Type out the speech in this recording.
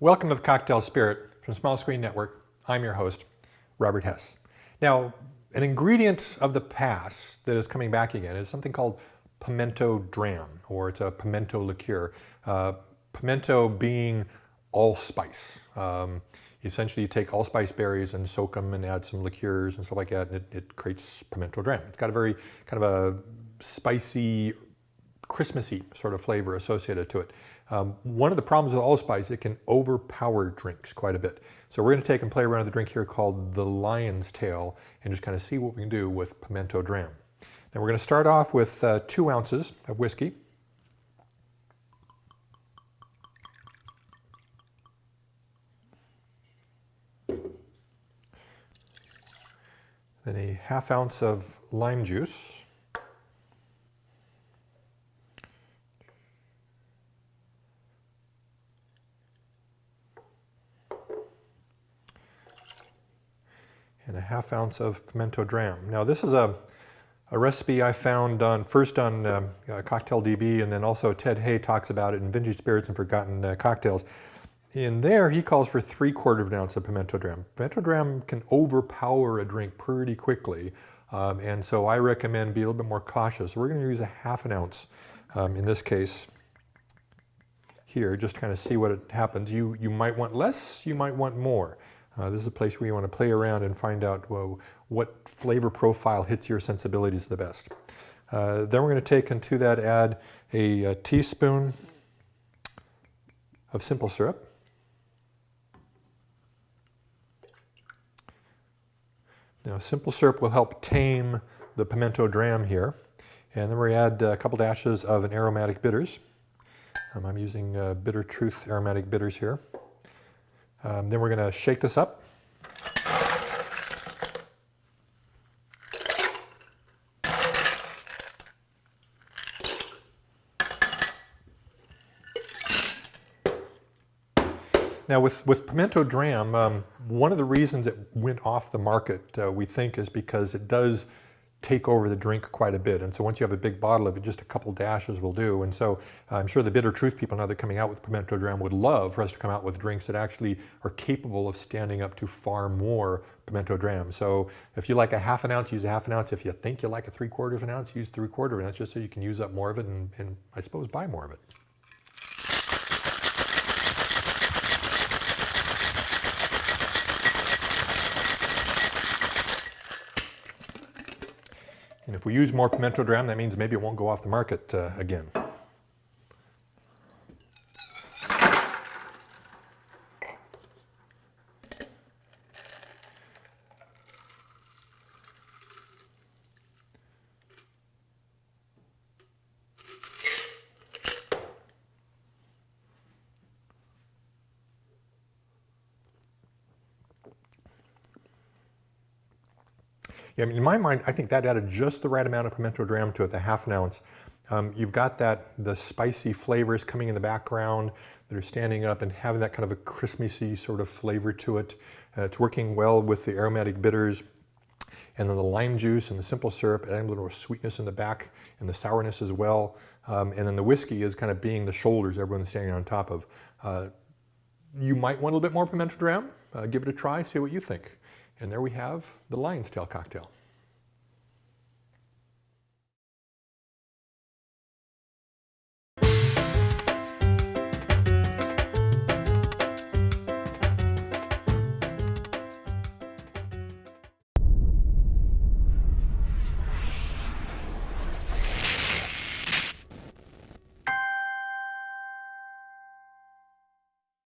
Welcome to the Cocktail Spirit from Small Screen Network. I'm your host, Robert Hess. Now, an ingredient of the past that is coming back again is something called Pimento Dram, or it's a pimento liqueur. Pimento being allspice. Essentially, you take allspice berries and soak them and add some liqueurs and stuff like that, and it creates Pimento Dram. It's got a very kind of a spicy, Christmassy sort of flavor associated to it. One of the problems with allspice, it can overpower drinks quite a bit. So we're going to take and play around with a drink here called the Lion's Tail and just kind of see what we can do with Pimento Dram. Now we're going to start off with 2 ounces of whiskey. Then a 1/2 ounce of lime juice. And a 1/2 ounce of Pimento Dram. Now this is a recipe I found first on Cocktail DB, and then also Ted Hay talks about it in Vintage Spirits and Forgotten Cocktails. In there he calls for 3/4 ounce of Pimento Dram. Pimento Dram can overpower a drink pretty quickly, and so I recommend be a little bit more cautious. So we're going to use a 1/2 ounce in this case here, just to kind of see what happens. You might want less, you might want more. This is a place where you want to play around and find out what flavor profile hits your sensibilities the best. Then we're going to take and to that add a teaspoon of simple syrup. Now simple syrup will help tame the Pimento Dram here. And then we add a couple dashes of an aromatic bitters. I'm using Bitter Truth aromatic bitters here. Then we're going to shake this up. Now with Pimento Dram, one of the reasons it went off the market, we think, is because it does take over the drink quite a bit. And so once you have a big bottle of it, just a couple dashes will do. And so I'm sure the Bitter Truth people, now they're coming out with Pimento Dram, would love for us to come out with drinks that actually are capable of standing up to far more Pimento Dram. So if you like a 1/2 ounce, use a 1/2 ounce. If you think you like a 3/4 ounce, use 3/4 ounce, just so you can use up more of it and I suppose buy more of it. And if we use more Pimento Dram, that means maybe it won't go off the market again. Yeah, I mean, in my mind, I think that added just the right amount of Pimento Dram to it, the 1/2 ounce. You've got the spicy flavors coming in the background that are standing up and having that kind of a Christmassy sort of flavor to it. It's working well with the aromatic bitters, and then the lime juice and the simple syrup, adding a little more sweetness in the back and the sourness as well. And then the whiskey is kind of being the shoulders everyone's standing on top of. You might want a little bit more Pimento Dram. Give it a try, see what you think. And there we have the Lion's Tail cocktail.